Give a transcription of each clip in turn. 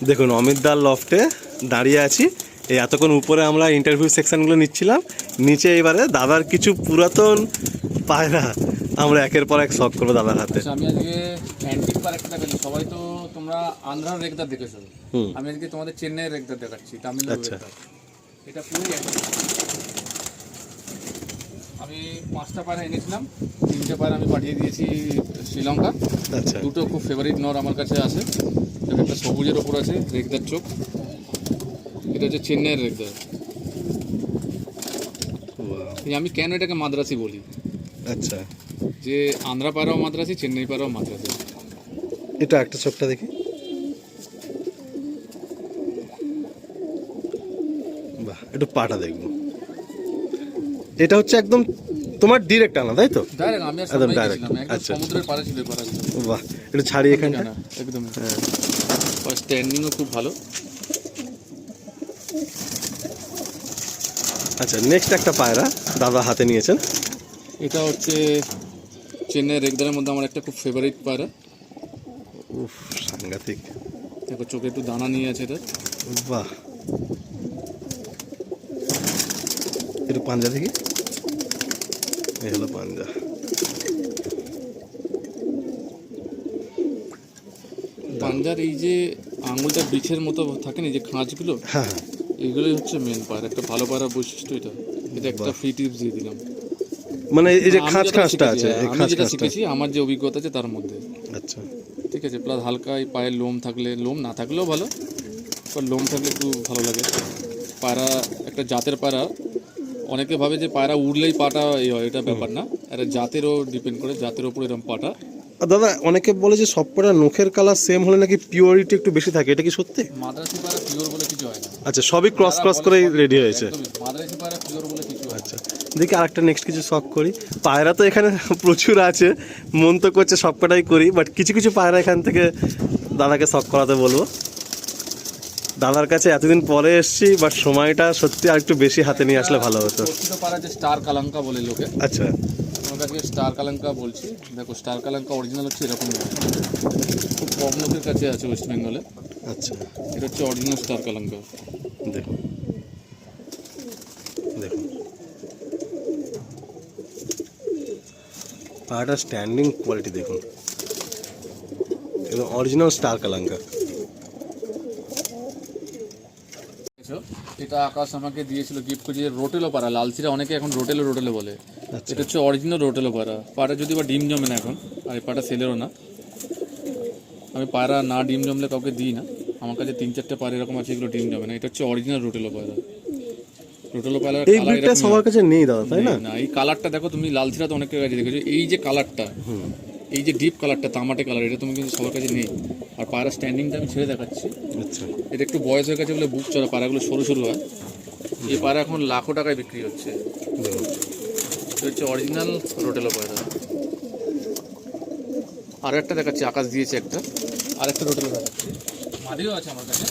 দেখুন অমিতদার লফটে দাঁড়িয়ে আছি, এই এতক্ষণ উপরে আমরা ইন্টারভিউ সেকশনগুলো নিচ্ছিলাম, নিচে এবারে দাদার কিছু পুরাতন পায়রা আমরা একের পর এক শখ করবো দাদার হাতে। আমি আজকে অ্যান্টিক পায়রাটা দেখাচ্ছি। সবাই তো তোমরা আন্ধ্রার রেগদার দেখেছো, আমি আজকে তোমাদের চেন্নাইয়ের রেগদার দেখাচ্ছি, তামিলনাড়ু রেগদার। এটা পুরোই একই। আমি 5টা পায়রা এনেছিলাম, 3টে পায়রা আমি পাঠিয়ে দিয়েছি শ্রীলঙ্কা। আচ্ছা, দুটো খুব ফেভারিট নর আমার কাছে আছে। একটা সবুজের ওপর আছে রেগদার চোখ, এটা হচ্ছে চেন্নাইয়ের রেগদার। আমি কেন এটাকে মাদ্রাসি বলি, আচ্ছা যে আন্ধ্রা পায়রাও মাদ্রাসি, চেন্নাই পায়রাও মাদ্রাসি। এটা একটা চোখটা দেখি, বাহ একটু পাটা দেখবো। এটা হচ্ছে একদম তোমার ডিরেক্ট আনা তাই তো? ডাইরেক্ট আমি আর একদম সামনেই direct। গেছিলাম, একদম আচ্ছা। সমুদ্রের পাড়ে ছিল এই পায়রাগুলো। বাহ একটু ছাড়ি এখানটা। না, একদম হ্যাঁ স্ট্যান্ডিংও খুব ভালো। আচ্ছা, নেক্সট একটা পায়রা দাদা হাতে নিয়েছেন। এটা হচ্ছে চেন্নাই রেগদারের মধ্যে আমার একটা খুব ফেভারিট পায়রা। উফ সাংঘাতিক, দেখো চোখে একটু দানা নিয়ে আছে এটা। বাহ একটু পাঞ্জা দেখি, এই হলো পাঞ্জা। পাঞ্জার এই যে আঙুলটা বিছের মতো থাকে না, যে খাঁজগুলো, হ্যাঁ এইগুলোই হচ্ছে মেন পায়রা। একটা ভালো পায়রা বৈশিষ্ট্য এটা। এটা একটা ফ্রি টিপস দিয়ে দিলাম। মানে এই যে আমি খাঁজ যেটা খাঁজটা শিখেছি, আছে, এই আমি খাঁজ যেটা খাঁজটা। শিখেছি, আমার যে অভিজ্ঞতা আছে তার মধ্যে। আচ্ছা ঠিক আছে, প্লাস হালকা এই পায়ের লোম থাকলে, লোম না থাকলেও ভালো, বাট লোম থাকলে একটু ভালো লাগে। পায়রা একটা জাতের পায়রা, অনেকে ভাবে যে পায়রা উড়লেই পাটা এই হয়, এটা ব্যাপার না। এটা জাতেরও ডিপেন্ড করে, জাতের ওপর এরকম পাটা। আর দাদা অনেকে বলে যে সব পায়রা নখের কালার সেম হলে নাকি পিওরিটি একটু বেশি থাকে, এটা কি সত্যি? মাদ্রাসি পায়রা পিওর বলে কিছু হয় না। আচ্ছা, সবই ক্রস ক্রস করেই রেডি হয়েছে। একদমই, মাদ্রাসি পায়রা পিওর বলে কিছু হয় না। আচ্ছা দেখি আরেকটা নেক্সট কিছু শখ করি। পায়রা তো এখানে প্রচুর আছে, মন তো করছে সব কটাই করি, বাট কিছু কিছু পায়রা এখান থেকে দাদাকে শখ করাতে বলবো। দাদার কাছে এতদিন পরে এসেছি, বাট সময়টা সত্যি আর একটু বেশি হাতে নিয়ে আসলে ভালো হতো। প্রকৃত পায়রা যে স্টার কালাঙ্কা বলে লোকে, আচ্ছা আমার কাছে স্টার কালাঙ্কা বলছি। দেখো স্টার কালাঙ্কা অরিজিনাল হচ্ছে এরকম নয়, খুব কম লোকের কাছে আছে ওয়েস্ট বেঙ্গলে। আচ্ছা এটা হচ্ছে অরিজিনাল স্টার কালাঙ্কা। দেখুন দেখুন পায়রাটার স্ট্যান্ডিং কোয়ালিটি দেখুন, একদম অরিজিনাল স্টার কালাঙ্কা। এটা আকাশ আমাকে দিয়েছিল গিফট করে, যে রোটেলো পায়রা, লালচিরা অনেকে এখন রোটেলো রোটেলো বলে। আচ্ছা এটা হচ্ছে অরিজিনাল রোটেলো পায়রা। পায়রা যদি বা ডিম জমে না এখন, আর এই পায়রা সেলেরও না। আমি পায়রা না ডিম জমলে কাউকে দিই না। আমার কাছে 3-4টে পায়রা এরকম আছে, এগুলো ডিম জমে না। এটা হচ্ছে অরিজিনাল রোটেলো পায়রা। রোটেলো পায়রা এই ব্রিডটা সবার কাছে নেই দাদা, তাই না? না, এই কালারটা দেখো তুমি, লালচিরা তো অনেকের কাছে দেখেছো, এই যে কালারটা, এই যে ডিপ কালারটা, তামাটে কালার, এটা তুমি কিন্তু সবার কাছে নেই। আর পায়রা স্ট্যান্ডিংটা আমি ছেড়ে দেখাচ্ছি। আচ্ছা এটা একটু বয়স হয়ে গেছে বলে বুক চড়া, পায়রাগুলো সরু সরু হয়। এই পায়রা এখন লাখো টাকায় বিক্রি হচ্ছে। দেখুন এটা হচ্ছে অরিজিনাল রোটেলো পায়রা। আর একটা দেখাচ্ছি, আকাশ দিয়েছে একটা, আর একটা রোটেলো দেখাচ্ছি, মাদিও আছে আমার কাছে।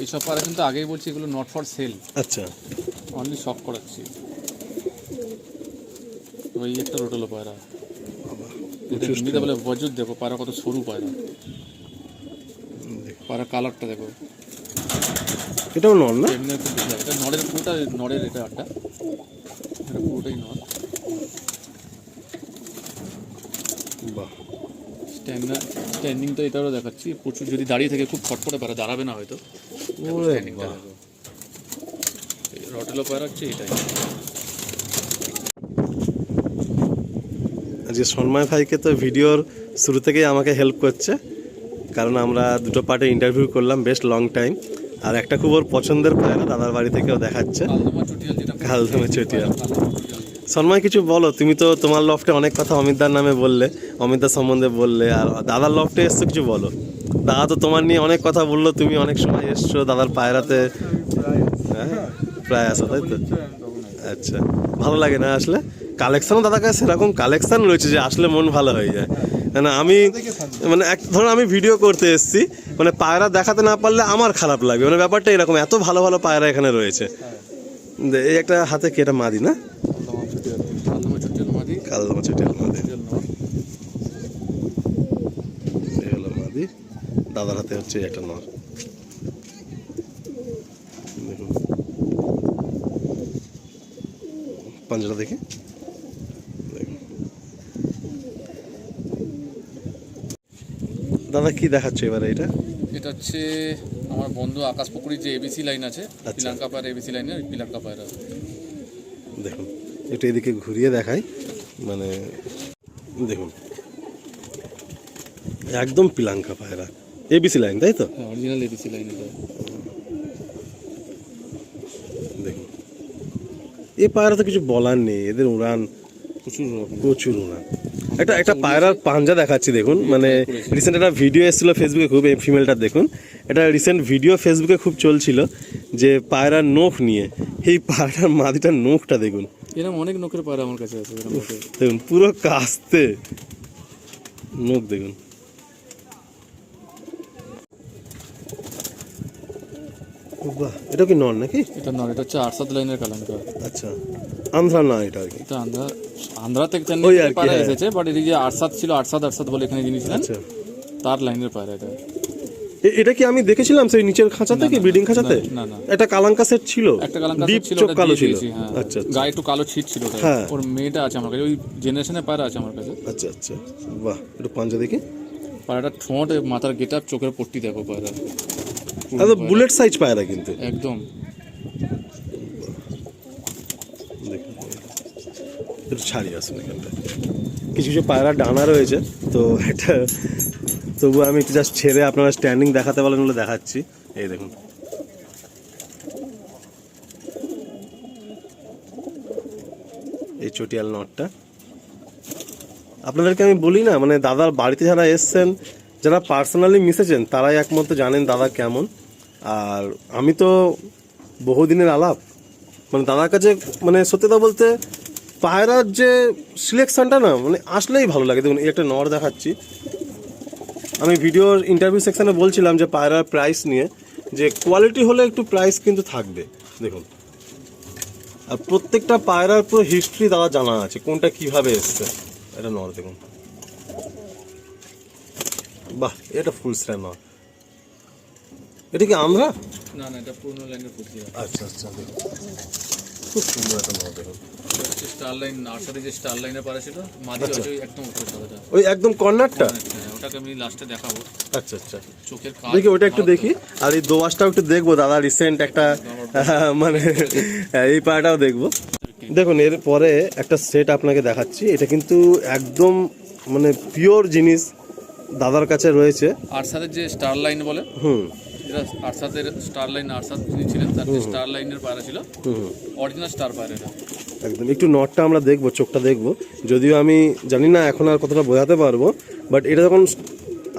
এইসব পায়রা কিন্তু আগেই বলছি, এগুলো নট ফর সেল, আচ্ছা অনলি শখ করাচ্ছি। তো এই একটা রোটেলো পায়রা, এটা হিন্দিতে বলে বজুদ। দেখো পায়রা কত সরু পায়রা, পায়রা কালারটা দেখো। এটাও নন না? এমনি একটু বেশি লাগে। এটা নড়ের পুরোটা, নড়ের এটা আটটা, এটা পুরোটাই নড়। বাহ স্ট্যান্ডিং তো এটারও দেখাচ্ছি, প্রচুর। যদি দাঁড়িয়ে থাকে খুব ফটফটে পায়রা, দাঁড়াবে না হয়তো। ওরে স্ট্যান্ডিংটা বাহ। দেখো, রটেলো পায়রা হচ্ছে এটাই। যে সন্ময় ভাইকে তো ভিডিওর শুরু থেকেই আমাকে হেল্প করছে, কারণ আমরা দুটো পার্টে ইন্টারভিউ করলাম বেশ লং টাইম। আর একটা খুব ওর পছন্দের পায়রা দাদার বাড়ি থেকেও দেখাচ্ছে, কালদমা চটিয়াল, যেটা কালদমা চটিয়াল। কালদমা চটিয়াল। সন্ময় কিছু বলো, তুমি তো তোমার লফটে অনেক কথা অমিতদার নামে বললে, অমিতদার সম্বন্ধে বললে, আর দাদার লফটে এসছো কিছু বলো। দাদা তো তোমার নিয়ে অনেক কথা বললো, তুমি অনেক সময় এসছো দাদার পায়রাতে। হ্যাঁ প্রায় আসো তাই তো? আচ্ছা ভালো লাগে না আসলে? কালেকশনও দাদার কাছে সেরকম কালেকশন রয়েছে যে আসলে মন ভালো হয়ে যায়। না আমি মানে এক ধরুন আমি ভিডিও করতে এসেছি, মানে পায়রা দেখাতে না পারলে আমার খারাপ লাগবে, মানে ব্যাপারটা এরকম, এত ভালো ভালো পায়রা এখানে রয়েছে। এই একটা হাতে কি এটা মাদি না? কালদমা চটিয়াল মাদি, কালদমা চটিয়াল মাদি। চটিয়াল নর। এই হলো মাদি। মাদি, দাদার হাতে হচ্ছে একটা নর। দেখুন পাঞ্জাটা দেখি। দাদা কি দেখাচ্ছে এবারে এটা? এটা হচ্ছে আমার বন্ধু আকাশ পুকুরির যে এবিসি লাইন আছে, পিলাঙ্কা পায়রা এবিসি লাইনে, ওই পিলাঙ্কা পায়রা। দেখুন একটু এদিকে ঘুরিয়ে দেখাই, মানে দেখুন একদম পিলাঙ্কা পায়রা এবিসি লাইন, তাই তো? হ্যাঁ, অরিজিনাল এবিসি লাইন এটা। দেখুন এই পায়রা তো কিছু বলার নেই, এদের উড়ান প্রচুর উড়ান। একটা পায়রার পাঞ্জা দেখাচ্ছি দেখুন, মানে রিসেন্ট একটা ভিডিও এসেছিলো ফেসবুকে, খুব এই ফিমেলটা দেখুন, এটা রিসেন্ট ভিডিও ফেসবুকে খুব চলছিল যে পায়রার নখ নিয়ে, এই পায়রার মাদিটার নখটা দেখুন, এরকম অনেক নখের পায়রা আমার কাছে আছে। দেখুন পুরো কাস্তে নখ দেখুন। বাহ, এটা কি নন নাকি? এটা নয়, এটা হচ্ছে আরসাদ লাইনের কালাঙ্কা। আচ্ছা, আন্ধ্রা না এটা আর কি? এটা আন্ধ্রা থেকে ওই আর কি, পায়রা হ্যাঁ। এসেছে, বাট এদিকে আরসাদ ছিল, আরসাদ বলে এখানে জিনিস ছিলেন, আচ্ছা, তার লাইনের পায়রা এটা। এটা কি আমি দেখেছিলাম সেই নিচের খাঁচাতে, কি ব্রিডিং খাঁচাতে? না না, একটা কালাঙ্কা সেট ছিল, একটা কালাঙ্কা ডিপ ছিল, চোখ ওটা কালো দিয়ে ছিল। দিয়েছি, হ্যাঁ। আচ্ছা আচ্ছা গায়ে একটু কালো ছিট ছিল ওটা। হ্যাঁ। ওর মেয়েটা আছে আমার কাছে, ওই জেনারেশনের পায়রা আছে আমার কাছে। আচ্ছা আচ্ছা, বাহ, একটু পাঞ্জা দেখি। পায়রাটা ঠোঁট, মাথার গেটআপ, চোখের পট্টি দেখো পায়রা, বুলেট সাইজ পায়রা কিন্তু একদম। দেখুন একটু ছাড়ি আসুন এখানটা, কিছু কিছু পায়রা ডানা রয়েছে, তো এটা তবু আমি একটু জাস্ট ছেড়ে আপনারা স্ট্যান্ডিং দেখাতে বলেন বলে দেখাচ্ছি। এই দেখুন এই চটিয়াল নটটা আপনাদেরকে আমি বলি না, মানে দাদার বাড়িতে যারা এসছেন, যারা পার্সোনালি মিশেছেন, তারাই একমাত্র জানেন দাদা কেমন। আর আমি তো বহুদিনের আলাপ, মানে দাদার কাছে, মানে সত্যতা বলতে পায়রার যে সিলেকশনটা না, মানে আসলেই ভালো লাগে। দেখুন এই একটা নর দেখাচ্ছি, আমি ভিডিওর ইন্টারভিউ সেকশানে বলছিলাম যে পায়রার প্রাইস নিয়ে, যে কোয়ালিটি হলে একটু প্রাইস কিন্তু থাকবে। দেখুন আর প্রত্যেকটা পায়রার পুরো হিস্ট্রি দাদা জানা আছে, কোনটা কিভাবে এসছে। এটা নর দেখুন, বাহ, এটা ফুল স্ট্যান্ড নর। এটা কি আন্ধ্রা? না না, এটা পুরনো লাইনের পট্টি। আচ্ছা আচ্ছা, দেখুন খুব সুন্দর একটা নর দেখুন। স্টার লাইন, নার্সারি যে স্টার লাইনে পারা ছিল, মাদি আছে একদম উপরে সাদাটা, ওই একদম কর্নারটা? ওটাকে আমি লাস্টে দেখাবো। আচ্ছা আচ্ছা, চোখের কাজ দেখি ওটা একটু দেখি। আর এই দোয়াশটাও একটু দেখবো দাদা, রিসেন্ট একটা মানে এই পায়রাটাও দেখবো। দেখুন এর পরে একটা সেট আপনাকে দেখাচ্ছি, এটা কিন্তু একদম মানে পিওর জিনিস দাদার কাছে রয়েছে। আরসাদের যে স্টার লাইন বলে, এটা আরসাদের স্টার লাইন, আরসাদ যিনি ছিলেন তার যে স্টার লাইনের পায়রা ছিল, অরিজিনাল স্টার পায়রা এটা। একদম একটু নটটা আমরা দেখবো, চোখটা দেখবো, যদিও আমি জানি না এখন আর কতটা বোঝাতে পারবো, বাট এটা যখন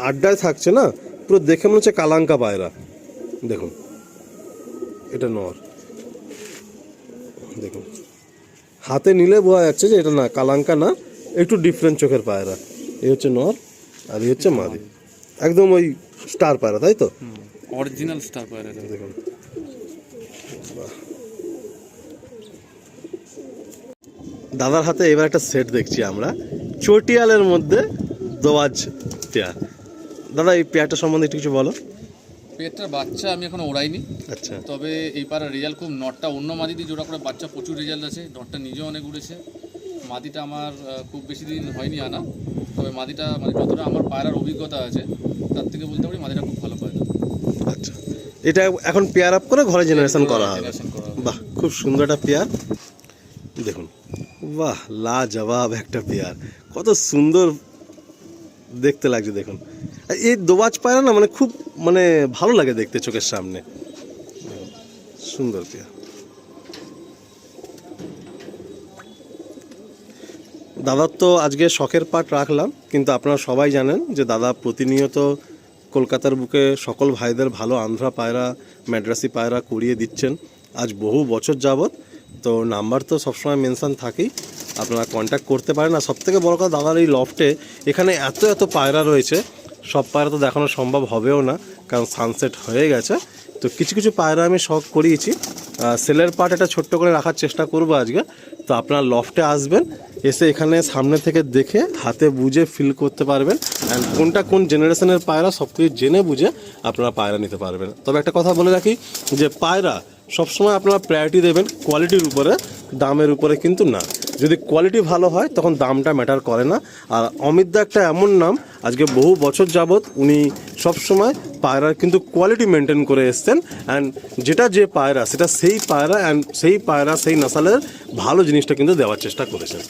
আড্ডায় থাকছে না, পুরো দেখে মনে হচ্ছে কালাঙ্কা পায়রা। দেখুন এটা নর, দেখুন হাতে নিলে বোঝা যাচ্ছে যে এটা না কালাঙ্কা না, একটু ডিফারেন্ট চোখের পায়রা। এই হচ্ছে নর আর এই হচ্ছে মাদি, একদম ওই স্টার পায়রা, তাই তো? অরিজিনাল স্টার পায়রা এটা। দেখুন দাদার হাতে এবার একটা সেট দেখছি আমরা, চটিয়ালের মধ্যে দোয়াজ পেয়ার। দাদা এই পেয়ারটা সম্বন্ধে একটু কিছু বলো। পেটটার বাচ্চা আমি এখনো ওড়াইনি, আচ্ছা, তবে এই পাড়ার রেজাল্ট খুব, নটটা অন্য মাদি দিয়ে জোড়া করে বাচ্চা প্রচুর রেজাল্ট আছে, নটটা নিজেও অনেক উড়েছে। মাদিটা আমার খুব বেশি দিন হয়নি আনা, তবে মাদিটা মানে যতটা আমার পায়রার অভিজ্ঞতা আছে তার থেকে বলতে পারি মাদিটা খুব ভালো পায়রা। আচ্ছা, এটা এখন পেয়ার আপ করে ঘরে জেনারেশন করা হবে। বাহ, খুব সুন্দর একটা পেয়ার দেখুন, বাহ লাজবাব একটা পেয়ার, কত সুন্দর দেখতে লাগছে দেখুন। এই দোবাজ পায়রা না মানে খুব মানে ভালো লাগে দেখতে চোখের সামনে, সুন্দর পেয়ার। দাদার তো আজকে শখের পাট রাখলাম, কিন্তু আপনারা সবাই জানেন যে দাদা প্রতিনিয়ত কলকাতার বুকে সকল ভাইদের ভালো আন্ধ্রা পায়রা, ম্যাড্রাসি পায়রা করিয়ে দিচ্ছেন আজ বহু বছর যাবৎ। তো নাম্বার তো সবসময় মেনশন থাকেই, আপনারা কন্ট্যাক্ট করতে পারেন। আর সবথেকে বড় কথা দাদার এই লফটে এখানে এত এত পায়রা রয়েছে, সব পায়রা তো দেখানো সম্ভব হবেও না, কারণ সানসেট হয়ে গেছে। তো কিছু কিছু পায়রা আমি শখ করিয়েছি, সেলের পার্ট এটা ছোট্ট করে রাখার চেষ্টা করবো আজকে। তো আপনারা লফটে আসবেন, এসে এখানে সামনে থেকে দেখে হাতে বুঝে ফিল করতে পারবেন, অ্যান্ড কোনটা কোন জেনারেশনের পায়রা সব কিছু জেনে বুঝে আপনারা পায়রা নিতে পারবেন। তবে একটা কথা বলে রাখি যে পায়রা সবসময় আপনারা প্রায়োরিটি দেবেন কোয়ালিটির উপরে, দামের উপরে কিন্তু না। যদি কোয়ালিটি ভালো হয় তখন দামটা ম্যাটার করে না। আর অমিত দা একটা এমন নাম, আজকে বহু বছর যাবৎ উনি সবসময় পায়রার কিন্তু কোয়ালিটি মেনটেন করে এসছেন, অ্যান্ড যেটা যে পায়রা সেটা সেই পায়রা, অ্যান্ড সেই পায়রা সেই নাসালের ভালো জিনিসটা কিন্তু দেওয়ার চেষ্টা করেছেন।